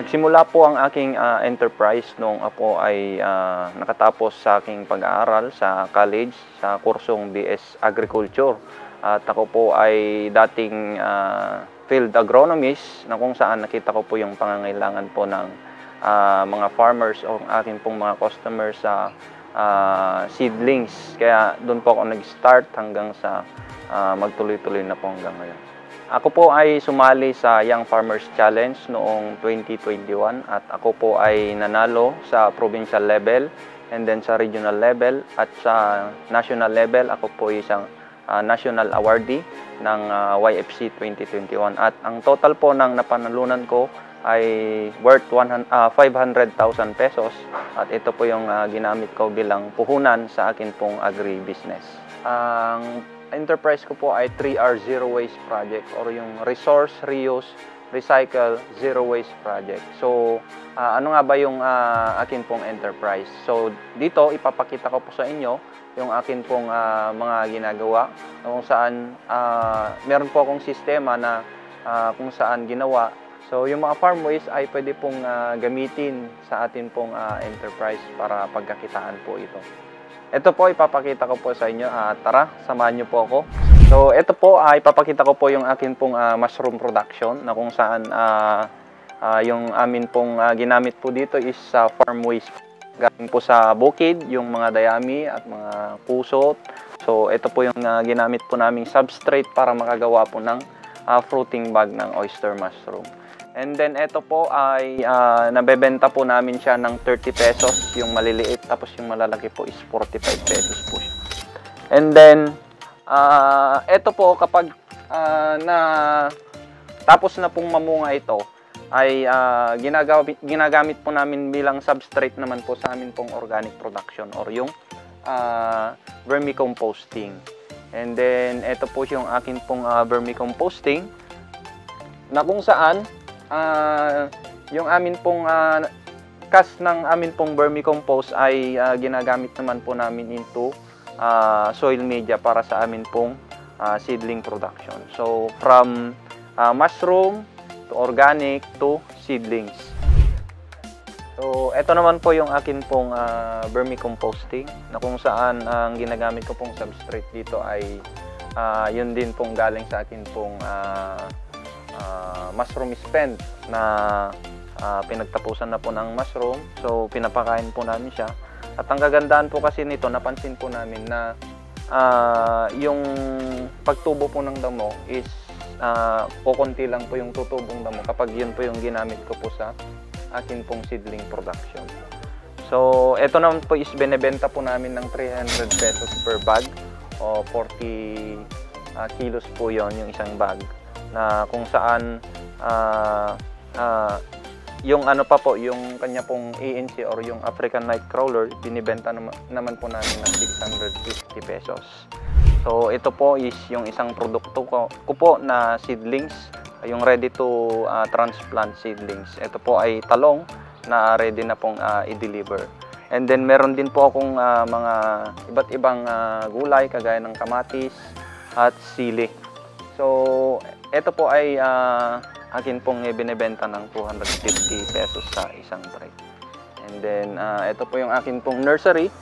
Nagsimula po ang aking enterprise noong ako ay nakatapos sa aking pag-aaral sa college sa kursong BS Agriculture. At ako po ay dating field agronomist na kung saan nakita ko po yung pangangailangan po ng mga farmers o aking pong mga customers sa seedlings. Kaya doon po ako nag-start hanggang sa magtuloy-tuloy na po hanggang ngayon. Ako po ay sumali sa Young Farmers Challenge noong 2021 at ako po ay nanalo sa provincial level and then sa regional level at sa national level. Ako po ay isang national awardee ng YFC 2021 at ang total po ng napanalunan ko ay worth 500,000 pesos at ito po yung ginamit ko bilang puhunan sa akin pong agri-business. Ang enterprise ko po ay 3R Zero Waste Project or yung Resource, Reuse, Recycle, Zero Waste Project. So, ano nga ba yung akin pong enterprise? So, dito ipapakita ko po sa inyo yung akin pong mga ginagawa kung saan meron po akong sistema na kung saan ginawa. So, yung mga farm waste ay pwede pong gamitin sa atin pong enterprise para pagkakitaan po ito. Ito po, ipapakita ko po sa inyo. Tara, samahan niyo po ako. So, ito po, ipapakita ko po yung akin pong mushroom production na kung saan yung amin pong ginamit po dito is farm waste. Galing po sa bukid, yung mga dayami at mga kusot. So, ito po yung ginamit po naming substrate para makagawa po ng fruiting bag ng oyster mushroom. And then ito po ay nabebenta po namin siya ng 30 pesos yung maliliit, tapos yung malalaki po is 45 pesos po siya. And then ito po kapag tapos na pong mamunga ito ay ginagamit po namin bilang substrate naman po sa amin pong organic production or yung vermicomposting. And then ito po yung akin pong vermicomposting na kung saan yung amin pong cast ng amin pong vermicompost ay ginagamit naman po namin into soil media para sa amin pong seedling production. So from mushroom to organic to seedlings. So ito naman po yung akin pong vermicomposting na kung saan ang ginagamit ko pong substrate dito ay yun din pong galing sa akin pong mushroom spent na pinagtapusan na po ng mushroom. So pinapakain po namin siya. At ang kagandahan po kasi nito, napansin po namin na yung pagtubo po ng damo is kukunti lang po yung tutubong damo kapag yun po yung ginamit ko po sa akin pong seedling production. So ito naman po is binebenta po namin ng 300 pesos per bag o 40 kilos po yon yung isang bag, na kung saan yung ano pa po, yung kanya pong ANC or yung African Nightcrawler, binibenta naman po namin ng 650 pesos. So ito po is yung isang produkto ko po na seedlings, yung ready to transplant seedlings. Ito po ay talong na ready na pong i-deliver. And then meron din po akong mga iba't ibang gulay kagaya ng kamatis at sili. So ito po ay akin pong binibenta ng 250 pesos sa isang tray. And then ito po yung akin pong nursery.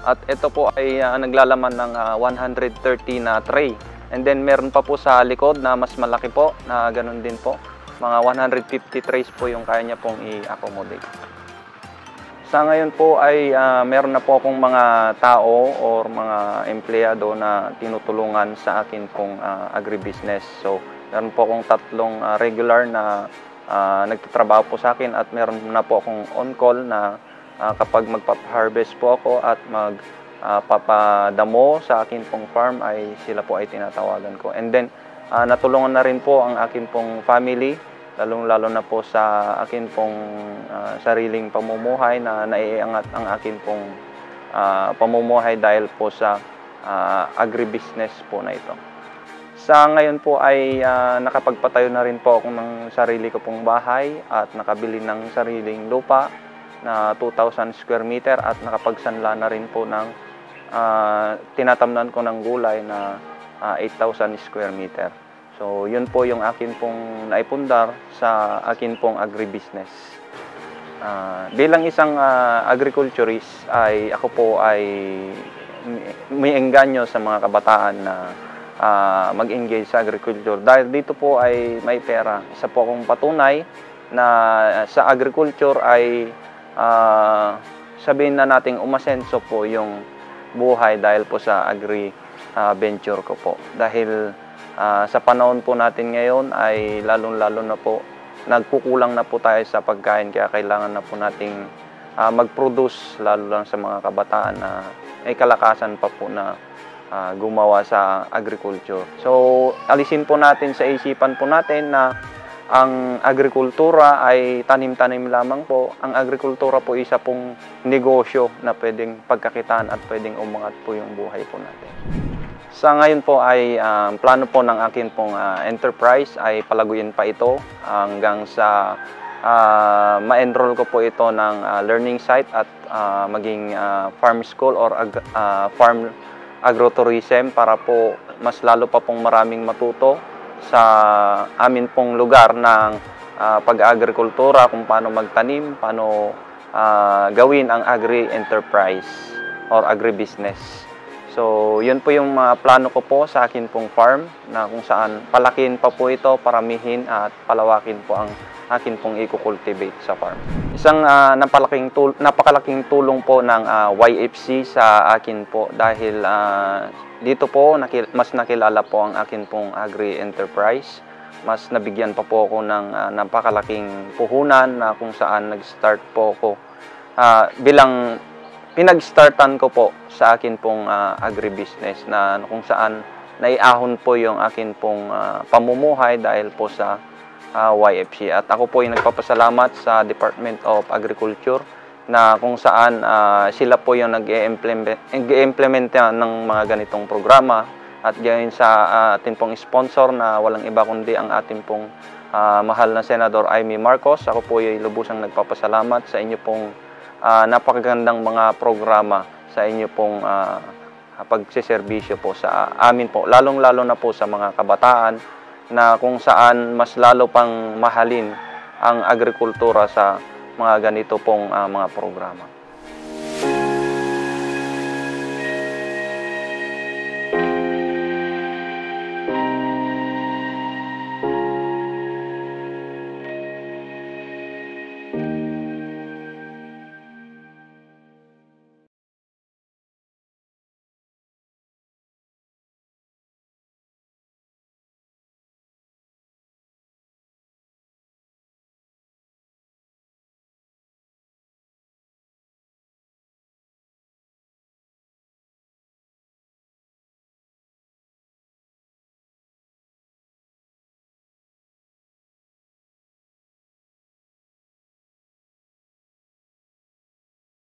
At ito po ay naglalaman ng 130 na tray. And then meron pa po sa likod na mas malaki po na ganun din po. Mga 150 trays po yung kaya niya pong i-accommodate. Sa ngayon po ay meron na po akong mga tao or mga empleyado na tinutulungan sa akin pong agribusiness. So meron po akong tatlong regular na nagtatrabaho po sa akin at meron na po akong on-call na kapag magpap-harvest po ako at magpapadamo sa akin pong farm ay sila po ay tinatawagan ko. And then natulungan na rin po ang akin pong family, lalong-lalo na po sa akin pong sariling pamumuhay na naiangat ang akin pong pamumuhay dahil po sa agribusiness po na ito. Sa ngayon po ay nakapagpatayo na rin po ako ng sarili ko pong bahay at nakabili ng sariling lupa na 2,000 square meter at nakapagsanla na rin po ng tinatamnan ko ng gulay na 8,000 square meter. So, yun po yung akin pong naipundar sa akin pong agribusiness. Bilang isang agriculturist ay ako po ay may engganyo sa mga kabataan na mag-engage sa agriculture dahil dito po ay may pera. Isa po akong patunay na sa agriculture ay sabihin na nating umasenso po yung buhay dahil po sa agri-venture ko po. Dahil sa panahon po natin ngayon ay lalong-lalo na po nagkukulang na po tayo sa pagkain kaya kailangan na po nating mag-produce lalo lang sa mga kabataan na may kalakasan pa po na gumawa sa agriculture. So, alisin po natin sa isipan po natin na ang agrikultura ay tanim-tanim lamang po. Ang agrikultura po isa pong negosyo na pwedeng pagkakitaan at pwedeng umangat po yung buhay po natin. Sa ngayon po ay plano po ng akin pong enterprise ay palaguin pa ito hanggang sa ma-enroll ko po ito ng learning site at maging farm school or farm agrotourism para po mas lalo pa pong maraming matuto sa amin pong lugar ng pag-agrikultura, kung paano magtanim, paano gawin ang agri-enterprise or agribusiness. So, yun po yung plano ko po sa akin pong farm na kung saan palakin pa po ito, paramihin at palawakin po ang akin pong i-cultivate sa farm. Isang napakalaking tulong po ng YFC sa akin po dahil dito po mas nakilala po ang akin pong agri-enterprise. Mas nabigyan pa po ako ng napakalaking puhunan na kung saan nag-start po ako bilang pinag-startan ko po sa akin pong agribusiness na kung saan naiahon po yung akin pong pamumuhay dahil po sa YFC. At ako po ay nagpapasalamat sa Department of Agriculture na kung saan sila po yung nag-i-implement ng mga ganitong programa at gayon sa ating pong sponsor na walang iba kundi ang ating pong mahal na Senador Amy Marcos. Ako po ay lubusang nagpapasalamat sa inyo pong napakagandang mga programa sa inyo pong pagsiservisyo po sa amin po, lalong-lalo na po sa mga kabataan na kung saan mas lalo pang mahalin ang agrikultura sa mga ganito pong mga programa.